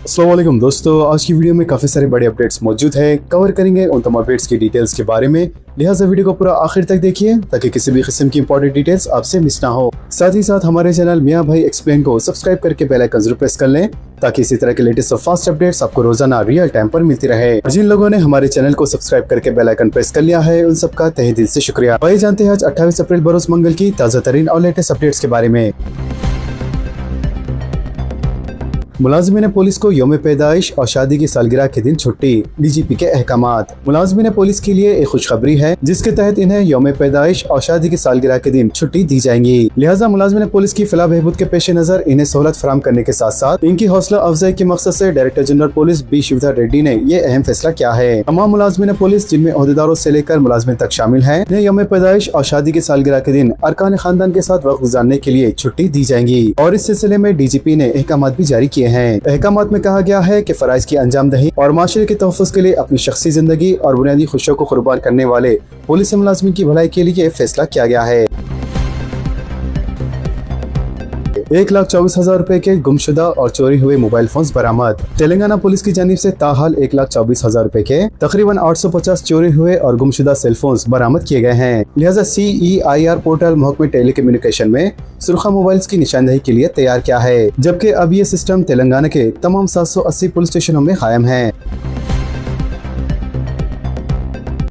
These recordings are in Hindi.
अस्सलाम वालेकुम दोस्तों, आज की वीडियो में काफ़ी सारे बड़े अपडेट्स मौजूद हैं। कवर करेंगे उन तमाम अपडेट्स की डिटेल्स के बारे में, लिहाजा वीडियो को पूरा आखिर तक देखिए ताकि किसी भी किस्म की इंपॉर्टेंट डिटेल्स आपसे मिस ना हो। साथ ही साथ हमारे चैनल मियाँ भाई एक्सप्लेन को सब्सक्राइब करके बेल आइकन जरूर प्रेस कर लें ताकि इसी तरह के लेटेस्ट और फास्ट अपडेट्स आपको रोजाना रियल टाइम पर मिलती रहे। जिन लोगों ने हमारे चैनल को सब्सक्राइब करके बेल आइकन प्रेस कर लिया है उन सबका तहे दिल से शुक्रिया। वही जानते हैं आज 28 अप्रैल बरोज मंगल की ताज़ा तरीन और लेटेस्ट अपडेट्स के बारे में। मुलाजिमीन पुलिस को यौम पैदाइश और शादी की सालगिरह के दिन छुट्टी, डीजीपी के अहकामात। मुलाजिमीन पुलिस के लिए एक खुशखबरी है जिसके तहत इन्हें यौम पैदाइश और शादी की सालगिरह के दिन छुट्टी दी जाएंगी। लिहाजा मुलाजिमीन पुलिस की फलाह बहबूद के पेश नजर इन्हें सहूलत फराम करने के साथ साथ इनकी हौसला अफजाई के मकसद से director general police B Shivdhar Reddy ने ये अहम फैसला किया है। तमाम मुलाजिमीन पुलिस जिनमें ओहदेदारों से लेकर मुलाजिमीन तक शामिल है, इन्हें यौम पैदाइश और शादी की सालगिरह के दिन अरकान खानदान के साथ वक्त गुजारने के लिए छुट्टी दी जाएंगी और इस सिलसिले में डीजीपी ने अहकामात भी जारी किए हैं। अहकामात में कहा गया है कि फराइज की अंजाम दही और माशरे के तहफ़्फ़ुज़ के लिए अपनी शख्सी जिंदगी और बुनियादी खुशियों को कुर्बान करने वाले पुलिस मुलाज़िमीन की भलाई के लिए फैसला किया गया है। 1,24,000 रुपए के गुमशुदा और चोरी हुए मोबाइल फोन्स बरामद। तेलंगाना पुलिस की जानिब से ताहाल 1,24,000 रुपए के तकरीबन 850 चोरी हुए और गुमशुदा सेल फोन्स बरामद किए गए हैं। लिहाजा CEIR पोर्टल महकमे टेलीकम्युनिकेशन में सुरखा मोबाइल्स की निशानदही के लिए तैयार किया है, जबकि अब ये सिस्टम तेलंगाना के तमाम 780 पुलिस स्टेशनों में कायम है।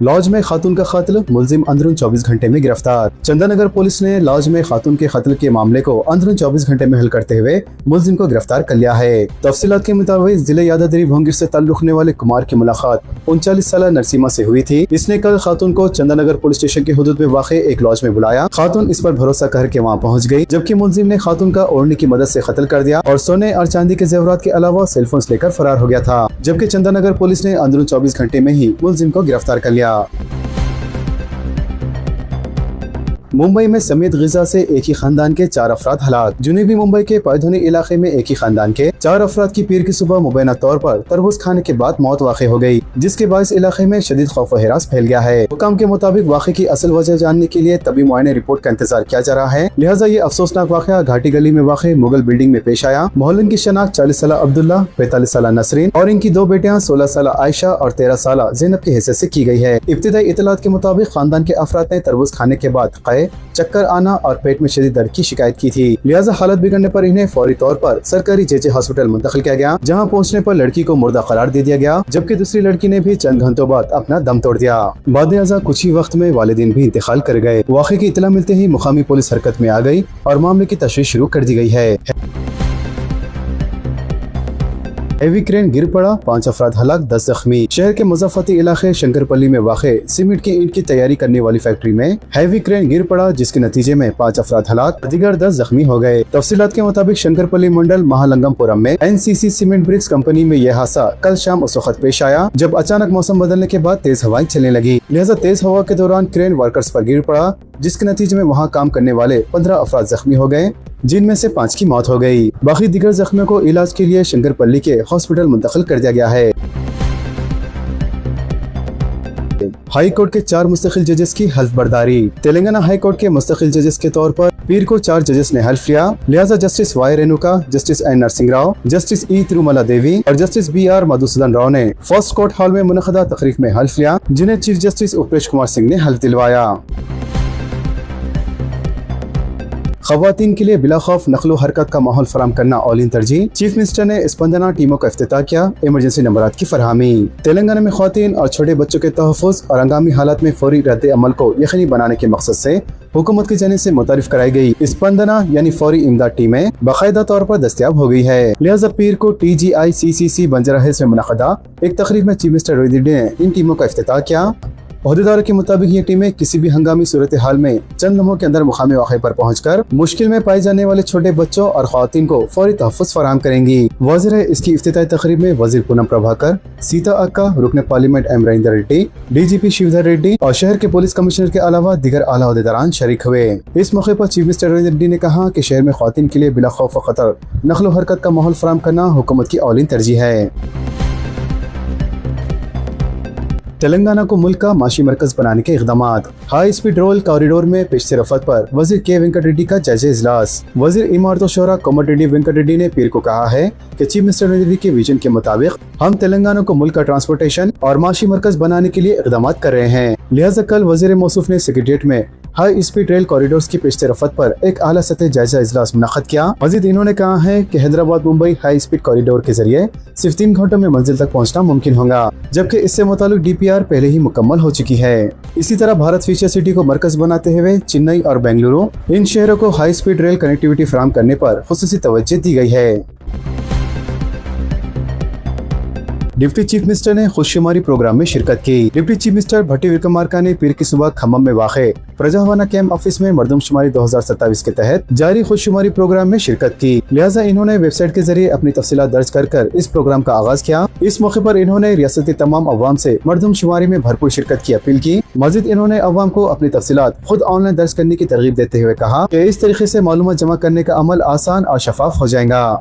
लॉज में खातून का कत्ल, मुलजिम अंदरून 24 घंटे में गिरफ्तार। चंदानगर पुलिस ने लॉज में खातून के कत्ल के मामले को अंदरून 24 घंटे में हल करते हुए मुलजिम को गिरफ्तार कर लिया है। तफसीलात के मुताबिक जिले यादाद्री भोंगिर से ताल्लुक रखने वाले कुमार की मुलाकात 39 साल नरसिमा से हुई थी। इसने कल खातून को चंदानगर पुलिस स्टेशन के हुदूद में वाक़ एक लॉज में बुलाया। खातून इस पर भरोसा करके वहाँ पहुँच गयी, जबकि मुलजिम ने खातून का ओढ़ने की मदद से कत्ल कर दिया और सोने और चांदी के जेवरात के अलावा सेलफोन लेकर फरार हो गया था, जबकि चंदानगर पुलिस ने अंदरून 24 घंटे में ही मुलजिम को गिरफ्तार कर लिया। मुंबई में समेत ग़िज़ा से एक ही खानदान के 4 अफराद हलाक। जुनूबी मुंबई के पैधोनी इलाके में एक ही खानदान के 4 अफराद की पीर की सुबह मुबैना तौर पर तरबूज खाने के बाद मौत वाक़ हो गई, जिसके बायस इलाके में शदीद खौफ व हिरास फैल गया है। हुकाम के मुताबिक वाक़े की असल वजह जानने के लिए तबी मुआयने रिपोर्ट का इंतजार किया जा रहा है। लिहाजा ये अफसोसनाक वाक़या घाटी गली में वाक़े मुगल बिल्डिंग में पेश आया। मोहल्लन की शनाख्त 40 साल अब्दुल्ला, 45 साल नसरीन और इनकी 2 बेटियां 16 साल आयशा और 13 साल ज़ैनब की हैसियत से की गई है। इब्तिदाई इतलात के मुताबिक खानदान के अफराद ने तरबूज खाने के बाद क़े, चक्कर आना और पेट में शदीद दर्द की शिकायत की थी। लिहाजा हालत बिगड़ने पर इन्हें फौरी तौर पर सरकारी JJ हॉस्पिटल मुंतकिल किया गया, जहां पहुंचने पर लड़की को मुर्दा करार दे दिया गया, जबकि दूसरी लड़की ने भी चंद घंटों बाद अपना दम तोड़ दिया। बाद अज़ा कुछ ही वक्त में वालिदैन भी इंतकाल कर गए। वाक़े की इतला मिलते ही मुकामी पुलिस हरकत में आ गई और मामले की तशरीह शुरू कर दी गई है। हेवी क्रेन गिर पड़ा, 5 अफराद हलाक, 10 जख्मी। शहर के मुज़फ़्फ़ती इलाके शंकरपल्ली में वाक़े सीमेंट की ईंट की तैयारी करने वाली फैक्ट्री में हैवी क्रेन गिर पड़ा, जिसके नतीजे में 5 अफराद हलाक, दीगर 10 जख्मी हो गए। तफसीलात के मुताबिक शंकरपल्ली मंडल महालंगमपुरम में NCC सीमेंट ब्रिक्स कंपनी में यह हादसा कल शाम उस वक्त पेश आया जब अचानक मौसम बदलने के बाद तेज हवाएं चलने लगी। लिहाजा तेज हवा के दौरान क्रेन वर्कर्स पर गिर पड़ा, जिसके नतीजे में वहाँ काम करने वाले 15 अफराद जख्मी हो गए, जिनमें से 5 की मौत हो गई। बाकी दीगर जख्मियों को इलाज के लिए शंकरपल्ली के हॉस्पिटल मुंतकिल कर दिया गया है। हाई कोर्ट के 4 मुस्तकिल जजेस की हल्फ बर्दारी। तेलंगाना हाई कोर्ट के मुस्तकिल जजेस के तौर पर पीर को 4 जजेस ने हल्फ लिया। लिहाजा justice Y Renuka, justice N Narasimha Rao, justice E Tirumala Devi और जस्टिस BR मधुसूदन राव ने फर्स्ट कोर्ट हॉल में मुनक़दा तकरीफ में हल्फ लिया, जिन्हें चीफ जस्टिस उपेश कुमार सिंह ने हल्फ दिलवाया। ख़वातीन के लिए बिला खौफ नक़्लो हरकत का माहौल फराम करना औलीन तरजीह। चीफ मिनिस्टर ने स्पंदना टीमों का इफ्तिताह किया। इमरजेंसी नंबरात की फरहमी। तेलंगाना में ख़वातीन और छोटे बच्चों के तहफ़्फ़ुज़ और हंगामी हालात में फौरी रद्द अमल को यकीनी बनाने के मकसद से हुकूमत की जानिब से मुतारिफ कराई गई स्पंदना यानी फौरी इमदाद टीमें बाकायदा तौर पर दस्तयाब हो गई है। लिहाजा पीर को TGICCC बंजारा हिल्स में मुनक़दा एक तकरीब में चीफ मिनिस्टर रेड्डी ने इन टीमों का इफ्तिताह किया। ओहदेदारों के मुताबिक ये टीमें किसी भी हंगामी सूरत हाल में चंद लम्हों के अंदर मुकामी वाक़े पर पहुंचकर मुश्किल में पाए जाने वाले छोटे बच्चों और ख़वातीन को फौरी तहफ़्फ़ुज़ फराहम करेंगी। वाज़िर है इसकी इफ्तिताई तकरीब में वज़ीर पूनम प्रभाकर, सीता अक्का, रुकन parliament M Rajendra Reddy, DGP Shivdhar Reddy और शहर के पुलिस कमिश्नर के अलावा दीगर आला ओहदेदारान शरीक हुए। इस मौके पर चीफ मिनिस्टर रेड्डी ने कहा कि शहर में ख़वातीन के लिए बिला खौफ व खतर नक़्ल व हरकत का माहौल फराहम करना हुकूमत की औलीन तरजीह है। तेलंगाना को मुल्क का माशी मरकज बनाने के इकदाम। हाई स्पीड रेल कॉरिडोर में पेश रफत पर वजीर के वेंकट रेड्डी का जायजा इजलास। वजीर इमारत शोरा कोमटिरेड्डी वेंकट रेड्डी ने पीर को कहा है कि चीफ मिनिस्टर रेड्डी के विजन के मुताबिक हम तेलंगाना को मुल्क का ट्रांसपोर्टेशन और माशी मरकज बनाने के लिए इकदाम कर रहे हैं। लिहाजा कल वजीर मौसूफ ने सेक्रेटेरिएट में हाई स्पीड रेल कॉरिडोर्स की पेश रफत पर एक आला सतह जायजा इजलास मुनक़्क़द किया। मजीद इन्होंने कहा है कि Hyderabad Mumbai high speed corridor के जरिए सिर्फ 3 घंटों में मंजिल तक पहुंचना मुमकिन होगा, जबकि इससे मुताल्लिक DPR पहले ही मुकम्मल हो चुकी है। इसी तरह भारत फ्यूचर सिटी को मरकज बनाते हुए चेन्नई और बेंगलुरु इन शहरों को हाई स्पीड रेल कनेक्टिविटी फराहम करने पर खुसूसी तवज्जो दी गई है। डिप्टी चीफ मिनिस्टर ने खुशशुमारी प्रोग्राम में शिरकत की। डिप्टी चीफ मिनिस्टर भट्टी विक्रमार्का ने पीर की सुबह खम्मम में वाक़े प्रजावाना कैंप ऑफिस में मरदमशुमारी 2027 के तहत जारी खुशशुमारी प्रोग्राम में शिरकत की। लिहाजा इन्होंने वेबसाइट के जरिए अपनी तफसीलात दर्ज कर इस प्रोग्राम का आगाज किया। इस मौके पर इन्होंने रियासत के तमाम अवाम से मरदमशुमारी में भरपूर शिरकत की अपील की। मजीद इन्होंने अवाम को अपनी तफसीलात खुद ऑनलाइन दर्ज करने की तरगीब देते हुए कहा कि इस तरीके से मालूमात जमा करने का अमल आसान और शफाफ हो जाएगा।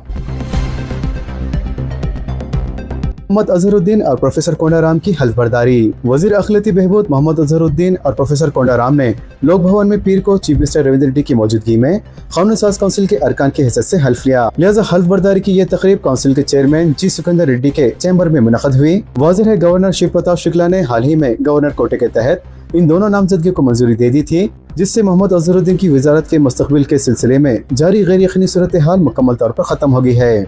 मोहम्मद अजहरुद्दीन और प्रोफेसर कोंडाराम की हल्फ बर्दारी। वजीर अखिलती बहबूद मोहम्मद अजहरुद्दीन और प्रोफेसर कोंडाराम ने लोक भवन में पीर को चीफ मिनिस्टर रविंद्र रेड्डी की मौजूदगी में कानून साज काउंसिल के अरकान की हैसियत से हल्फ लिया। लिहाजा हल्फ बर्दारी की यह तकरीब काउंसिल के चेयरमैन जी सुखंदर रेड्डी के चैम्बर में मुनक़्क़द हुई। वाज़ेह है गवर्नर शिव प्रताप शुक्ला ने हाल ही में गवर्नर कोटे के तहत इन दोनों नामजदगी को मंजूरी दे दी थी, जिससे मोहम्मद अजहरुद्दीन की वजारत के मुस्तकबिल के सिलसिले में जारी गैर यकीनी सूरत हाल मुकम्मल तौर पर खत्म हो गई है।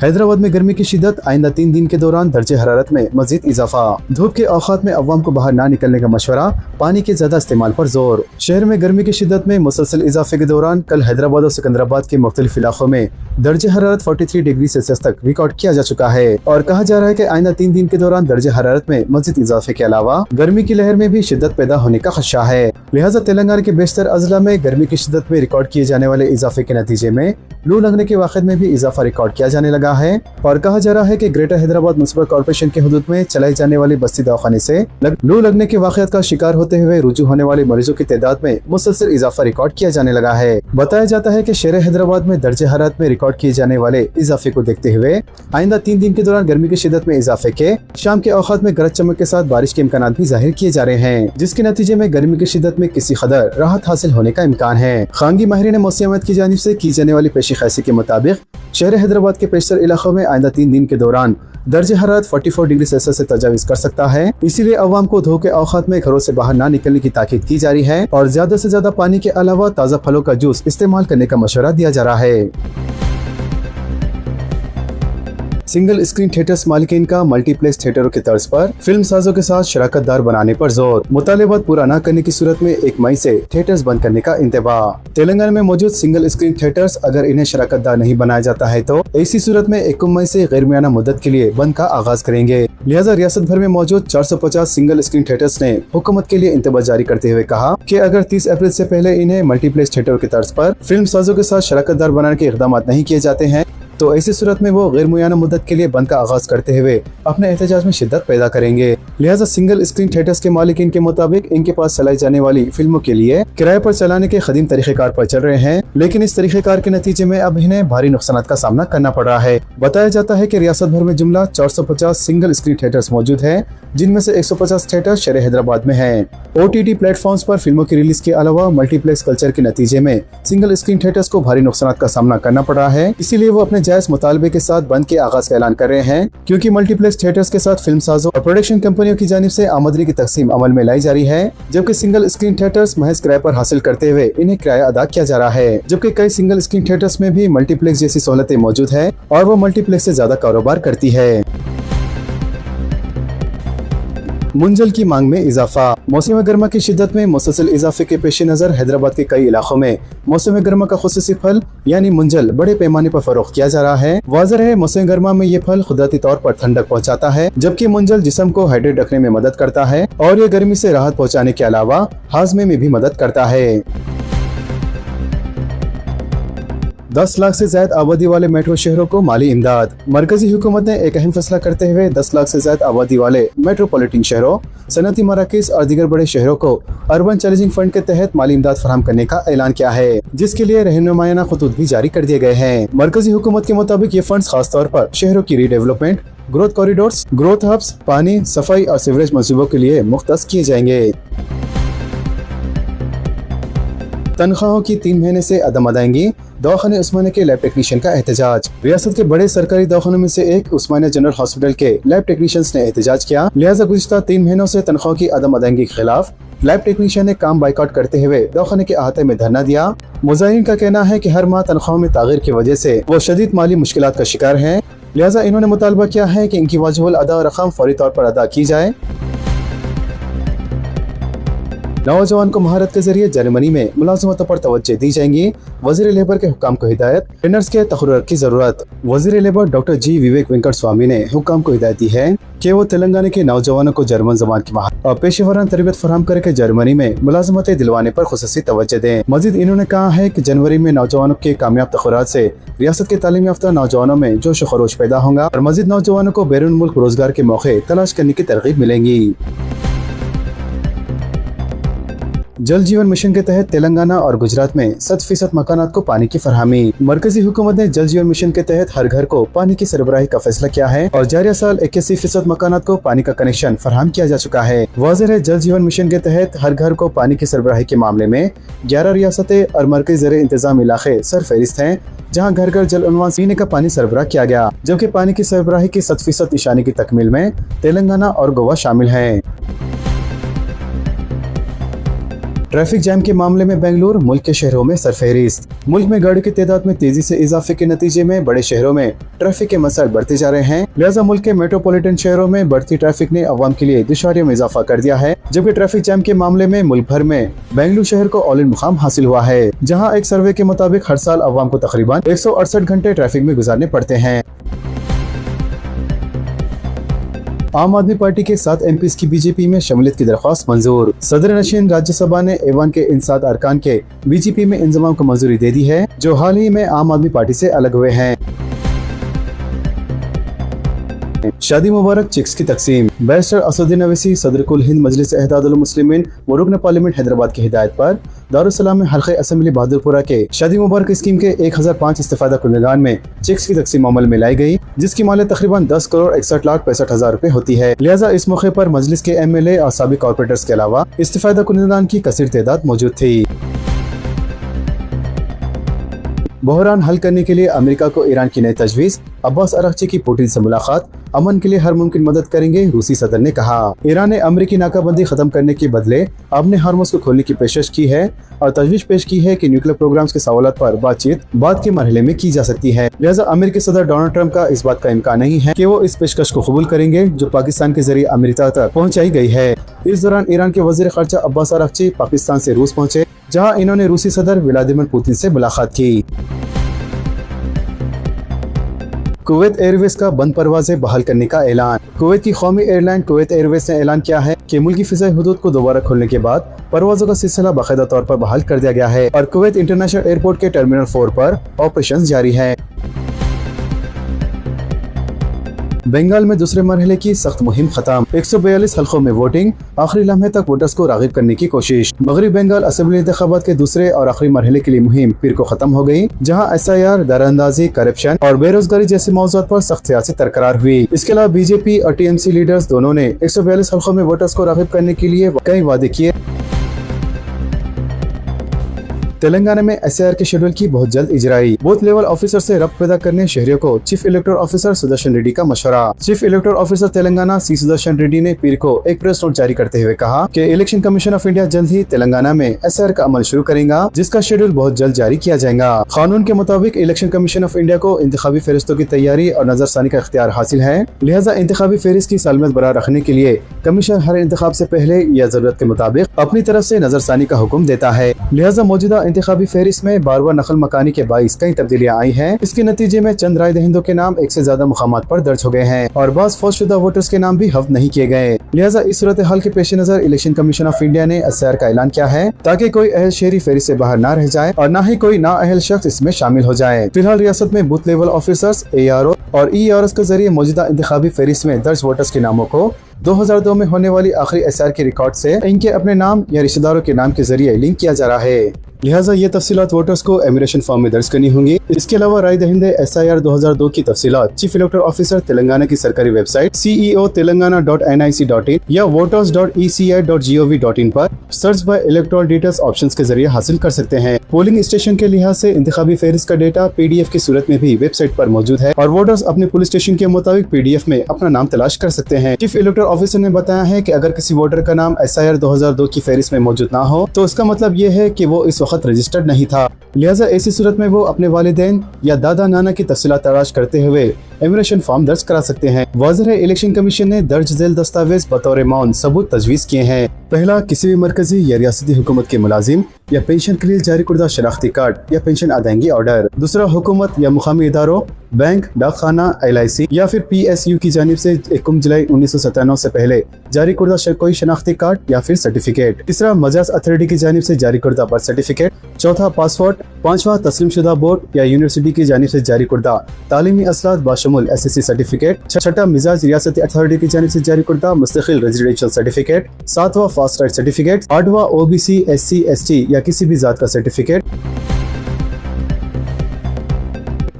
हैदराबाद में गर्मी की शिद्दत आइंदा 3 दिन के दौरान दर्जे हरारत में मजीद इजाफा। धूप के औकात में अवाम को बाहर ना निकलने का मशवरा, पानी के ज्यादा इस्तेमाल पर जोर। शहर में गर्मी की शिद्दत में मुसलसल इजाफे के दौरान कल हैदराबाद और सिकंदराबाद के मुख्तलिफ इलाकों में दर्जे हरारत 43 डिग्री सेल्सियस तक रिकॉर्ड किया जा चुका है और कहा जा रहा है कि आइंदा 3 दिन के दौरान दर्जे हरारत में मजीद इजाफे के अलावा गर्मी की लहर में भी शिद्दत पैदा होने का खदशा है। लिहाजा तेलंगाना के बेशतर अजला में गर्मी की शिद्दत में रिकॉर्ड किए जाने वाले इजाफे के नतीजे में लू लगने के वाक़िअत में भी इजाफा रिकॉर्ड किया जाने लगा है और कहा जा रहा है कि ग्रेटर हैदराबाद म्युनिसिपल कॉर्पोरेशन के हुदूद में चलाई जाने वाली बस्ती दवाखाने से लू लगने के वाक़िअत का शिकार होते हुए रुजू होने वाले मरीजों की तादाद में मुसलसल इजाफा रिकॉर्ड किया जाने लगा है। बताया जाता है कि शहर हैदराबाद में दर्जे हरारत में रिकॉर्ड किए जाने वाले इजाफे को देखते हुए आइंदा 3 दिन के दौरान गर्मी की शिद्दत में इजाफे के शाम के औकात में गरज चमक के साथ बारिश के इम्कान भी जाहिर किए जा रहे हैं, जिसके नतीजे में गर्मी की शिद्दत में किसी कदर राहत हासिल होने का इम्कान है। खानगी माहिरीन मौसमियात की जानिब से की जाने वाली पेशी ख़ासी के मुताबिक शहर हैदराबाद के पेशतर इलाकों में आइंदा 3 दिन के दौरान दर्जे हरारत 44 डिग्री सेल्सियस से तजाविज़ कर सकता है। इसीलिए अवाम को धूप के औकात में घरों से बाहर ना निकलने की ताकीद की जा रही है और ज्यादा से ज्यादा पानी के अलावा ताज़ा फलों का जूस इस्तेमाल करने का मशवरा दिया जा रहा है। सिंगल स्क्रीन थिएटर्स मालिकीन का मल्टीप्लेक्स थिएटरों की तर्ज पर फिल्म साजों के साथ शराकत दार बनाने पर जोर। मुतालिबात पूरा न करने की सूरत में 1 मई से थिएटर्स बंद करने का इंतबाह। तेलंगाना में मौजूद सिंगल स्क्रीन थिएटर्स अगर इन्हें शराकत दार नहीं बनाया जाता है तो ऐसी सूरत में 1 मई से गैर मुयाना मुद्दत के लिए बंद का आगाज करेंगे। लिहाजा रियासत भर में मौजूद 450 सिंगल स्क्रीन थिएटर्स ने हुकूमत के लिए इंतबाह जारी करते हुए कहा कि अगर 30 अप्रैल से पहले इन्हें मल्टीप्लेक्स थिएटरों की तर्ज पर फिल्म साजों के साथ शराकत दार बनाने के इकदाम नहीं किए जाते हैं तो ऐसी सूरत में वो गैर मुयाना मुद्दत के लिए बंद का आगाज करते हुए अपने एहतजाज में शिद्दत पैदा करेंगे। लिहाजा सिंगल स्क्रीन थिएटर्स के मालिकीन के मुताबिक इनके पास चलाई जाने वाली फिल्मों के लिए किराए पर चलाने के कदीम तरीक़ेकार पर चल रहे हैं, लेकिन इस तरीक़ेकार के नतीजे में अब इन्हें भारी नुकसान का सामना करना पड़ रहा है। बताया जाता है कि रियासत भर में जुमला 450 सिंगल स्क्रीन थिएटर्स मौजूद है, जिनमें से 150 थिएटर शहर हैदराबाद में है। OTT प्लेटफॉर्म्स पर फिल्मों की रिलीज के अलावा मल्टीप्लेक्स कल्चर के नतीजे में सिंगल स्क्रीन थिएटर्स को भारी नुकसान का सामना करना पड़ रहा है। इसीलिए वो अपने जायज मुतालबे के साथ बंद के आगाज का ऐलान कर रहे हैं, क्योंकि मल्टीप्लेक्स थिएटर्स के साथ फिल्म साजों और प्रोडक्शन कंपनियों की जानिब से आमदनी की तकसीम अमल में लाई जा रही है, जबकि सिंगल स्क्रीन थिएटर्स महज किराए पर हासिल करते हुए इन्हें किराया अदा किया जा रहा है। जबकि कई सिंगल स्क्रीन थिएटर्स में भी मल्टीप्लेक्स जैसी सहूलतें मौजूद है और वो मल्टीप्लेक्स से ज्यादा कारोबार करती है। मुंजल की मांग में इजाफा। मौसम गर्मा की शिद्दत में मुसलसल इजाफे के पेश नजर हैदराबाद के कई इलाकों में मौसम गर्मा का खुसूसी फल यानी मुंजल बड़े पैमाने पर फरोख्त किया जा रहा है। वाज़ेह है मौसम गर्मा में ये फल कुदरती तौर पर ठंडक पहुंचाता है, जबकि मुंजल जिस्म को हाइड्रेट रखने में मदद करता है और ये गर्मी से राहत पहुंचाने के अलावा हाजमे में भी मदद करता है। 10 लाख से ज्यादा आबादी वाले मेट्रो शहरों को माली इमदाद। मरकजी हुकूमत ने एक अहम फैसला करते हुए 10 लाख से ज्यादा आबादी वाले मेट्रोपॉलिटन शहरों, सनती मराकज़ और दीगर बड़े शहरों को अर्बन चैलेंजिंग फंड के तहत माली इमदाद फराहम करने का ऐलान किया है, जिसके लिए रहनुमायाना खतूत भी जारी कर दिए गए हैं। मरकजी हुकूमत के मुताबिक ये फंड खास तौर पर शहरों की redevelopment, growth corridors, growth hubs, पानी, सफाई और सीवरेज मंसूबों के लिए मुख्तस किए जाएंगे। तनख्वाहों की 3 महीने से अदम अदायगी, दवाखाने उस्मानिया के लैब टेक्नीशियन का एहतजाज। रियासत के बड़े सरकारी दवाखानों में से एक उस्मानिया जनरल हॉस्पिटल के लैब टेक्नीशियंस ने एहतजाज किया। लिहाजा गुज़िश्ता 3 महीनों से तनख्वाहों की अदम अदायगी के खिलाफ लैब टेक्नीशियन ने काम बाइकआउट करते हुए दवाखाने के अहाते में धरना दिया। मुजाहिरीन का कहना है कि हर माह तनख्वाहों में तागीर की वजह से वो शदीद माली मुश्किलात का शिकार हैं। लिहाजा इन्होंने मुतालबा किया है कि इनकी वाजिबुल अदा रकम फौरी तौर पर अदा की जाए। नौजवान को महारत के जरिए जर्मनी में मुलाजमतों पर तवज्जो दी जाएंगी। वज़ीर लेबर के हुक्काम को हिदायत, ट्रेनर्स के तक़र्रुर की जरूरत। वज़ीर लेबर डॉक्टर जी विवेक वेंकट स्वामी ने हुक्काम को हिदायत दी है कि वो तेलंगाना के नौजवानों को जर्मन ज़बान की महारत और पेशेवरान तरबियत फराहम करके जर्मनी में मुलाजमतें दिलवाने पर खुसूसी तवज्जो दें। मजीद इन्होंने कहा है कि जनवरी में नौजवानों के कामयाब तक़र्रुरात से रियासत के तालीम याफ्ता नौजवानों में जोश खरोश पैदा होगा और मजीद नौजवानों को बैरून मुल्क रोजगार के मौके तलाश करने की तरगीब मिलेंगी। जल जीवन मिशन के तहत तेलंगाना और गुजरात में 100% मकानात को पानी की फरहमी। मरकजी हुकूमत ने जल जीवन मिशन के तहत हर घर को पानी की सरबराही का फैसला किया है और जारिया साल 81% मकानात को पानी का कनेक्शन फराहम किया जा चुका है। वाज़ेह है, जल जीवन मिशन के तहत हर घर को पानी की सरबराही के मामले में 11 रियासतें और मरकजी ज़ेर इंतजाम इलाके सरफहरिस्त हैं, जहाँ घर घर जल उन्वान पीने का पानी सरबराह किया गया, जबकि पानी की सरबराही की 100% निशानी की तकमील में तेलंगाना और गोवा शामिल हैं। ट्रैफिक जैम के मामले में बेंगलुरु मुल्क के शहरों में सरफहरिस्त। मुल्क में गाड़ियों की तादाद में तेजी से इजाफे के नतीजे में बड़े शहरों में ट्रैफिक के मसाइल बढ़ते जा रहे हैं। लिहाजा मुल्क के मेट्रोपॉलिटन शहरों में बढ़ती ट्रैफिक ने अवाम के लिए दुश्वारियों में इजाफा कर दिया है, जबकि ट्रैफिक जैम के मामले में मुल्क भर में बेंगलुरु शहर को औलिन मुकाम हासिल हुआ है, जहाँ एक सर्वे के मुताबिक हर साल अवाम को तकरीबन 168 घंटे ट्रैफिक में गुजारने पड़ते हैं। आम आदमी पार्टी के 7 MPs की बीजेपी में शमूलियत की दरख्वास्त मंजूर। सदर नशीन राज्यसभा ने ऐवान के इन 7 अरकान के बीजेपी में इंजमाम को मंजूरी दे दी है, जो हाल ही में आम आदमी पार्टी से अलग हुए हैं। शादी मुबारक चेक्स की तकसीम। बैरिस्टर असदुद्दीन अवैसी सदर कुल हिंद मजलिस इत्तेहादुल मुस्लिमीन व रुकन पार्लियामेंट हैदराबाद की हिदायत पर दारुस्सलाम में हल्क़े असेंबली बहादुरपुरा के शादी मुबारक स्कीम के 1005 इस्तिफादा कुंदगान में चेक्स की तकसीम अमल में लाई गई, जिसकी मालियत तकरीबन 10,61,65,000 रुपए होती है। लिहाजा इस मौके पर मजलिस के MLA और साबिक कॉर्पोरेटर्स के अलावा इस्तिफादा कुंदगान की कसीर तादाद मौजूद थी। बहरान हल करने के लिए अमेरिका को ईरान की नई तजवीज़। अब्बास अरागची की पुतिन से मुलाकात, अमन के लिए हर मुमकिन मदद करेंगे, रूसी सदर ने कहा। ईरान ने अमेरिकी नाकाबंदी खत्म करने के बदले अपने हार्मोस को खोलने की पेशकश की है और तजवीज़ पेश की है कि न्यूक्लियर प्रोग्राम्स के सवालात पर बातचीत बाद के मरहले में की जा सकती है। लिहाजा अमेरिकी सदर डोनाल्ड ट्रंप का इस बात का इम्कान नहीं है कि वो इस पेशकश को कबूल करेंगे जो पाकिस्तान के जरिए अमेरिका तक पहुँचाई गई है। इस दौरान ईरान के वज़ीर ख़ारजा अब्बास अरागची पाकिस्तान से रूस पहुँचे, जहाँ इन्होंने रूसी सदर व्लादिमीर पुतिन से मुलाकात की। कुवैत एयरवेज का बंद परवाजें बहाल करने का ऐलान। कुवैत की कौमी एयरलाइन कुवैत एयरवेज ने ऐलान किया है कि मुल्की फ़िज़ाई हुदूद को दोबारा खोलने के बाद परवाज़ों का सिलसिला बाकायदा तौर पर बहाल कर दिया गया है और कुवैत इंटरनेशनल एयरपोर्ट के टर्मिनल 4 पर ऑपरेशन जारी है। बंगाल में दूसरे मरहले की सख्त मुहिम खत्म। 142 हल्कों में वोटिंग, आखिरी लम्हे तक वोटर्स को राग़िब करने की कोशिश। मगरबी बंगाल असेंबली इंतखाबात के दूसरे और आखिरी मरहले के लिए मुहिम पीर को खत्म हो गई, जहां SIR, दरअंदाजी, करप्शन और बेरोजगारी जैसे मौज़ूआत पर सख्त सियासत बरकरार हुई। इसके अलावा बीजेपी और TMC लीडर्स दोनों ने 142 हल्कों में वोटर्स को राग़िब करने के लिए कई वादे किए। तेलंगाना में SIR के शेड्यूल की बहुत जल्द इजराई। बूथ लेवल ऑफिसर से रब्त पैदा करने शहरियों को chief electoral officer Sudarshan Reddy का मशवरा। Chief electoral officer Telangana C Sudarshan Reddy ने पीर को एक प्रेस नोट जारी करते हुए कहा कि इलेक्शन कमीशन ऑफ इंडिया जल्द ही तेलंगाना में SIR का अमल शुरू करेगा, जिसका शेड्यूल बहुत जल्द जारी किया जाएगा। कानून के मुताबिक इलेक्शन कमीशन ऑफ इंडिया को इंतखाबी फहरिस्तों की तैयारी और नजरसानी का इख्तियार हासिल है। लिहाजा इंतखाबी फहरिस्त की सालमत बरकरार रखने के लिए कमीशन हर इंतखाब से पहले या जरूरत के मुताबिक अपनी तरफ से नजरसानी का हुक्म देता है। लिहाजा मौजूदा इंतखाबी फहरिस्त में बार बार नकल मकानी के बाईस कई तब्दीलियां आई हैं। इसके नतीजे में चंद राय दहिंदों के नाम एक से ज्यादा मुकामात पर दर्ज हो गए हैं और बाज़ फौजशुदा वोटर्स के नाम भी हफ्त नहीं किए गए। लिहाजा इस सूरत हाल के पेश नजर इलेक्शन कमीशन ऑफ इंडिया ने SIR का ऐलान किया है ताकि कोई अहल शहरी फहरिस्त से बाहर न रह जाए और न ही कोई नाअहल शख्स इसमें शामिल हो जाए। फिलहाल रियासत में बूथ लेवल ऑफिसर्स ARO और EROs के जरिए मौजूदा इंतखाबी फहरिस्त में दर्ज वोटर्स के नामों को 2002 में होने वाली आखिरी SIR के रिकॉर्ड से इनके अपने नाम या रिश्तेदारों के नाम के जरिए लिंक किया जा रहा है। लिहाजा ये तफसीलात वोटर्स को एमिरेशन फॉर्म में दर्ज करनी होंगी। इसके अलावा राय दहिंदे SIR 2002 की तफसीलात चीफ इलेक्टोरल ऑफिसर तेलंगाना की सरकारी वेबसाइट ceo.telangana.nic.in या voters.eci.gov.in पर search by electoral details option के जरिए हासिल कर सकते हैं। पोलिंग स्टेशन के लिहाज से इंतखाबी फहरिस्त का डेटा PDF की सूरत में भी वेबसाइट पर मौजूद है और वोटर्स अपने पुलिस स्टेशन के मुताबिक PDF में अपना नाम तलाश कर सकते हैं। चीफ इलेक्टोरल ऑफिसर ने बताया है कि अगर किसी वोटर का नाम SIR 2002 की फहरिस्त में मौजूद ना हो तो इसका मतलब ये है कि वो इस वक्त रजिस्टर्ड नहीं था। लिहाजा ऐसी सूरत में वो अपने वालिदैन या दादा नाना की तफसीलात तलाश करते हुए इमिग्रेशन फॉर्म दर्ज करा सकते हैं। वाज़ेह है, इलेक्शन कमीशन ने दर्ज झेल दस्तावेज बतौर मौन सबूत तजवीज़ किए हैं। पहला, किसी भी मरकजी या रियासती हुकूमत के मुलाजिम या पेंशन के लिए जारी कुर्दा शनाख्ती कार्ड या पेंशन अदायगी ऑर्डर। दूसरा, हुकूमत या मुकामी इदारों, बैंक, डाकखाना, LIC या फिर PSU की जानिब से 1 जुलाई 1997 से पहले जारी कुर्दा कोई शनाख्ती कार्ड या फिर सर्टिफिकेट। तीसरा, मजाज अथॉरिटी की जानिब से जारी कुर्दा बर्थ सर्टिफिकेट। चौथा, पासपोर्ट। पांचवा, तस्लीम शुदा बोर्ड या यूनिवर्सिटी की जानिब से जारी कुर्दा तालीमी असलात बाशमुल SSC सर्टिफिकेट। छठा, मिजाज रियासती अथॉरिटी की जानिब से जारी कुर्दा मुस्तकिल रेजिडेंशियल सर्टिफिकेट। सातवां, फास्ट राइट सर्टिफिकेट। आठवां, OBC SC ST या किसी भी जात का सर्टिफिकेट।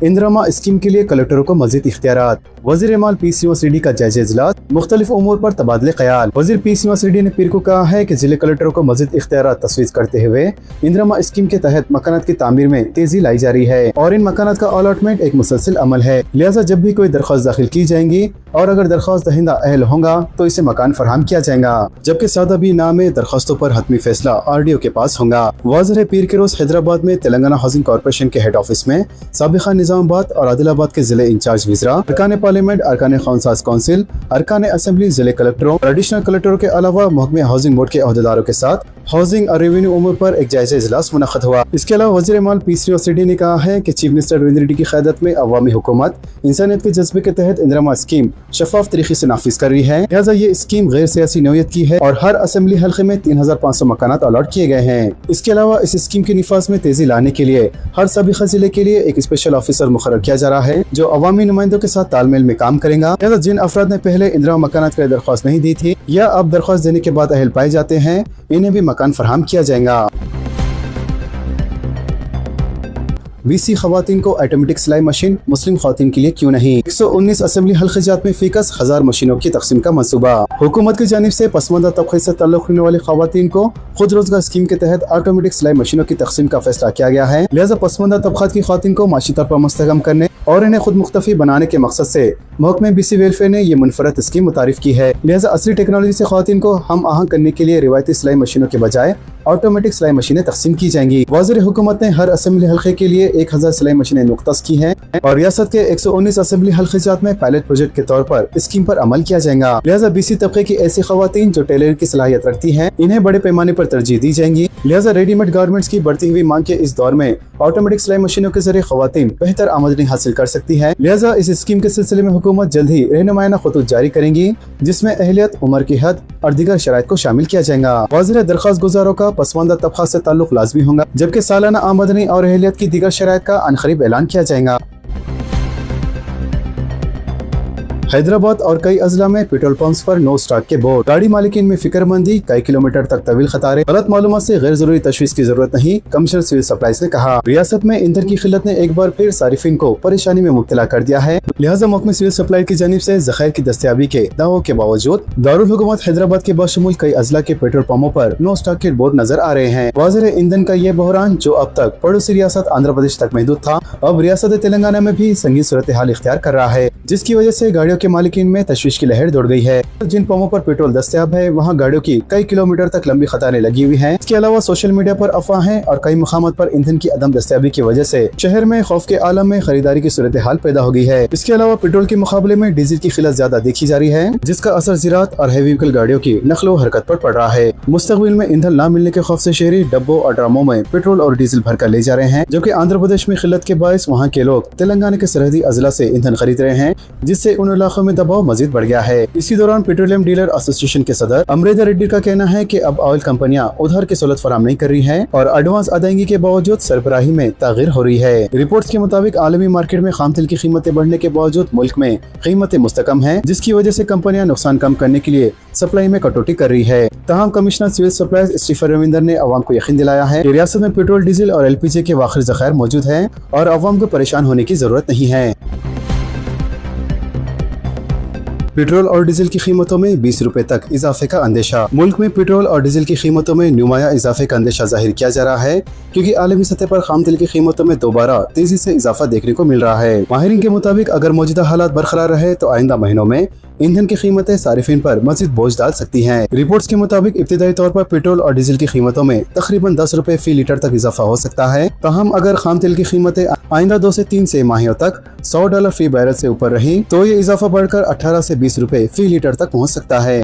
इंदिरा स्कीम के लिए कलेक्टरों को मजीद इख्तियारात। वज़ीर माल PCOCD का जायजा इजलास, मुख्तलिफ उमूर पर तबादले ख्याल। वज़ीर PCOCD ने पीर को कहा है कि जिले कलेक्टरों को मजीद इख्तियारात तस्वीज़ करते हुए इंदिरा स्कीम के तहत मकानात की तामीर में तेजी लाई जा रही है और इन मकानात का अलॉटमेंट एक मुसलसिल अमल है। लिहाजा जब भी कोई दरख्वास्त दाखिल की जाएंगी और अगर दरख्वास्त दहिंदा अहल होगा तो इसे मकान फरहम किया जाएगा, जबकि सादा भी नाम में दरख्वास्तों पर हतमी फैसला RDO के पास होगा। वाज़ेह है, पीर के रोज हैदराबाद में तेलंगाना हाउसिंग कॉर्पोरेशन के हेड ऑफिस में साबिका निजामाबाद और आदिलाबाद के जिले इंचार्ज विज़रा, अरकान पार्लियामेंट, अरकान खानसाज काउंसिल, अरकान असेंबली, जिले कलेक्टरों, एडिशनल कलेक्टरों के अलावा महकमे हाउसिंग बोर्ड के अहदेदारों के साथ हाउसिंग और रेवेन्यू उमूर पर एक जायजा इजलास मुनक़द हुआ। इसके अलावा वज़ीर माल PCOCD ने कहा है कि चीफ मिनिस्टर रविंद्र रेड्डी की क़यादत में अवामी हुकूमत इंसानियत के जज्बे के तहत इंदिरा स्कीम शफाफ तरीके से नाफिज कर रही है। लिहाजा ये स्कीम गैर सियासी नौयत की है और हर असेंबली हल्के में 3500 मकानात अलॉट किए गए हैं। इसके अलावा इस स्कीम के निफाज में तेजी लाने के लिए हर साबिका जिले के लिए एक स्पेशल ऑफिसर मुकर्रर किया जा रहा है जो अवामी नुमाइंदों के साथ तालमेल में काम करेगा। लिहाजा जिन अफराद ने पहले इंदिरा मकानात के लिए दरख्वास्त नहीं दी थी या अब दरख्वास्त देने के बाद अहल पाए जाते हैं, इन्हें भी मकान फरहम किया जाएगा। BC खवातीन को ऑटोमेटिक सिलाई मशीन, मुस्लिम खवातीन के लिए क्यों नहीं। 119 असेंबली हल्के जात में फीकस 1000 मशीनों की तकसीम का मंसूबा। हुकूमत की जानिब से पसमानदा तबके से ताल्लुक रखने वाली खवातीन को खुद रोजगार स्कीम के तहत ऑटोमेटिक सिलाई मशीनों की तकसीम का फैसला किया गया है। लिहाजा पसमानदा तबकात की खवातीन को माशी तौर पर मुस्तहकम करने और इन्हें खुद मुख्तफी बनाने के मकसद से महकमे BC वेलफेयर ने ये मुनफरद स्कीम मुतारिफ की है। लिहाजा असली टेक्नोलॉजी से खवातीन को हम आहंग करने के लिए रिवायती सिलाई मशीनों के बजाय ऑटोमेटिक सिलाई मशीनें तकसीम की जाएंगी। वज़ीर हुकूमत ने हर असेंबली हल्के के लिए 1000 सिलाई मशीनें नुक्तास की हैं और रियासत के 119 असेंबली हल्के जात में पायलट प्रोजेक्ट के तौर पर स्कीम पर अमल किया जाएगा। लिहाजा BC तबके की ऐसी खवातीन जो टेलरिंग की सलाहियत रखती हैं, इन्हें बड़े पैमाने पर तरजीह दी जाएंगी। लिहाजा रेडीमेड गारमेंट्स की बढ़ती हुई मांग के इस दौर में ऑटोमेटिक सिलाई मशीनों के जरिए खवातीन बेहतर आमदनी हासिल कर सकती है। लिहाजा इस स्कीम के सिलसिले में हुकूमत जल्द ही रहनुमायाना खतूत जारी करेंगी जिसमें अहलियत, उम्र की हद और दीगर शराइत को शामिल किया जाएगा। वाज़ेह दरख्वास्त गुजारों का पसमानदा तबका से ताल्लुक लाजमी होगा, जबकि सालाना आमदनी और अहलियत की दीगर शराइत का अनकरीब ऐलान किया जाएगा। हैदराबाद और कई अजला में पेट्रोल पंप्स पर नो स्टॉक के बोर्ड। गाड़ी मालिकीन में फिक्रमंदी, कई किलोमीटर तक तवील कतारें, गलत मालूमात से गैर जरूरी तशवीश की जरूरत नहीं, कमिश्नर सिविल सप्लाईज ने कहा। रियासत में ईंधन की किल्लत ने एक बार फिर सारिफिन को परेशानी में मुब्तला कर दिया है। लिहाजा महकमे सिविल सप्लाई की जानिब से ज़खायर की दस्तयाबी के दावों के बावजूद दारुल हुकूमत हैदराबाद के बाशमूल कई अजला के पेट्रोल पंपों पर नो स्टॉक के बोर्ड नजर आ रहे हैं। वाज़ेह है, ईंधन का ये बहरान जो अब तक पड़ोसी रियासत आंध्र प्रदेश तक महदूद था, अब रियासत तेलंगाना में भी संगीन सूरत हाल इख्तियार कर रहा है, जिसकी वजह से गाड़ियों के मालिकीन में तशवीश की लहर दौड़ गई है। जिन पंपों पर पेट्रोल दस्तयाब है वहाँ गाड़ियों की कई किलोमीटर तक लंबी कतारें लगी हुई हैं। इसके अलावा सोशल मीडिया पर अफवाहें और कई मुकामात पर ईंधन की अदम दस्तयाबी की वजह से शहर में खौफ के आलम में खरीदारी की सूरत हाल पैदा हो गई है। इसके अलावा पेट्रोल के मुकाबले में डीजल की किल्लत ज्यादा देखी जा रही है, जिसका असर ज़राअत और हैवी व्हीकल गाड़ियों की नकलो हरकत पर पड़ रहा है। मुस्तकबिल में ईंधन न मिलने के खौफ से शहरी डब्बों और ड्रामों में पेट्रोल और डीजल भरकर ले जा रहे हैं, जबकि आंध्र प्रदेश में किल्लत के बायस वहाँ के लोग तेलंगाना के सरहदी अजला से ईंधन खरीद रहे हैं, जिससे उन इलाकों में दबाव मजीद बढ़ गया है। इसी दौरान पेट्रोलियम डीलर एसोसिएशन के सदर अमरेंद्र रेड्डी का कहना है कि अब ऑयल कंपनियां उधार की सहूलत फराहम नहीं कर रही हैं और एडवांस अदायगी के बावजूद सरबराही में तगीर हो रही है। रिपोर्ट्स के मुताबिक आलमी मार्केट में खाम तेल की कीमतें बढ़ने के बावजूद मुल्क में कीमतें मुस्तकम हैं, जिसकी वजह से कंपनियां नुकसान कम करने के लिए सप्लाई में कटौती कर रही है। तमाम commissioner civil supplies Stephen Ravinder ने अवाम को यकीन दिलाया है कि रियासत में पेट्रोल, डीजल और LPG के वाखिर ज़खायर मौजूद हैं और अवाम को परेशान होने की जरूरत नहीं है। पेट्रोल और डीजल की कीमतों में 20 रुपए तक इजाफे का अंदेशा। मुल्क में पेट्रोल और डीजल की कीमतों में नुमाया इजाफे का अंदेशा जाहिर किया जा रहा है, क्योंकि आलमी सतह पर खाम तेल की कीमतों में दोबारा तेजी से इजाफा देखने को मिल रहा है। माहिरीन के मुताबिक अगर मौजूदा हालात बरकरार रहे तो आइंदा महीनों में ईंधन की कीमतें सारिफिन पर मजीद बोझ डाल सकती हैं। रिपोर्ट्स के मुताबिक इब्तिदाई तौर पर पेट्रोल और डीजल की कीमतों में तकरीबन 10 रुपए फी लीटर तक इजाफा हो सकता है। ताहम अगर खाम तेल की कीमतें आइंदा 2 से 3 माहियों तक $100 फी बैरल से ऊपर रही तो ये इजाफा बढ़कर 18 से 20 रुपए फी लीटर तक पहुंच सकता है।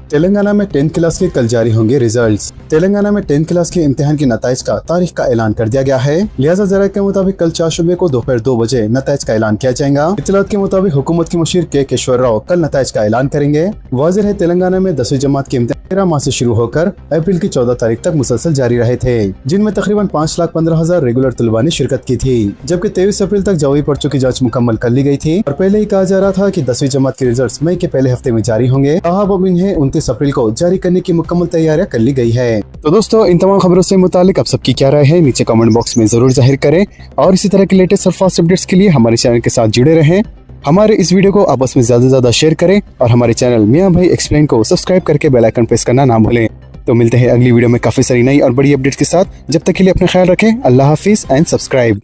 तेलंगाना में 10th क्लास के कल जारी होंगे रिजल्ट्स। तेलंगाना में 10th क्लास के इम्तिहान की नताइज का तारीख का ऐलान कर दिया गया है, लिहाजा जराये के मुताबिक कल 4 शुबे को दोपहर 2 बजे नताइज का ऐलान किया जाएगा। इत्तलात के मुताबिक हुकूमत के मुशीर के केशवर राव कल नताइज का ऐलान करेंगे। वाज़ेह है तेलंगाना में 10वीं जमात के इम्तिहान 13 माह से शुरू होकर अप्रैल की 14 तारीख तक मुसलसल जारी रहे थे, जिनमें तकरीबन 5,15,000 रेगुलर तलबा ने शिरकत की थी, जबकि 23 अप्रैल तक जवाबी पर्चों की जांच मुकम्मल कर ली गई थी और पहले ही कहा जा रहा था कि 10वीं जमात के रिजल्ट्स मई के पहले हफ्ते में जारी होंगे। अब इन्हें 29 अप्रैल को जारी करने की मुकम्मल तैयारियां कर ली गई है। तो दोस्तों, इन तमाम खबरों से मुतालिक आप सबकी क्या राय है नीचे कमेंट बॉक्स में जरूर जाहिर करें और इसी तरह के लेटेस्ट और फास्ट अपडेट्स के लिए हमारे चैनल के साथ जुड़े रहें। हमारे इस वीडियो को आपस में ज्यादा से ज्यादा शेयर करें और हमारे चैनल मियां भाई एक्सप्लेन को सब्सक्राइब करके बेल आइकन प्रेस करना ना भूलें। तो मिलते हैं अगली वीडियो में काफी सारी नई और बड़ी अपडेट्स के साथ। जब तक के लिए अपना ख्याल रखें। अल्लाह हाफिज एंड सब्सक्राइब।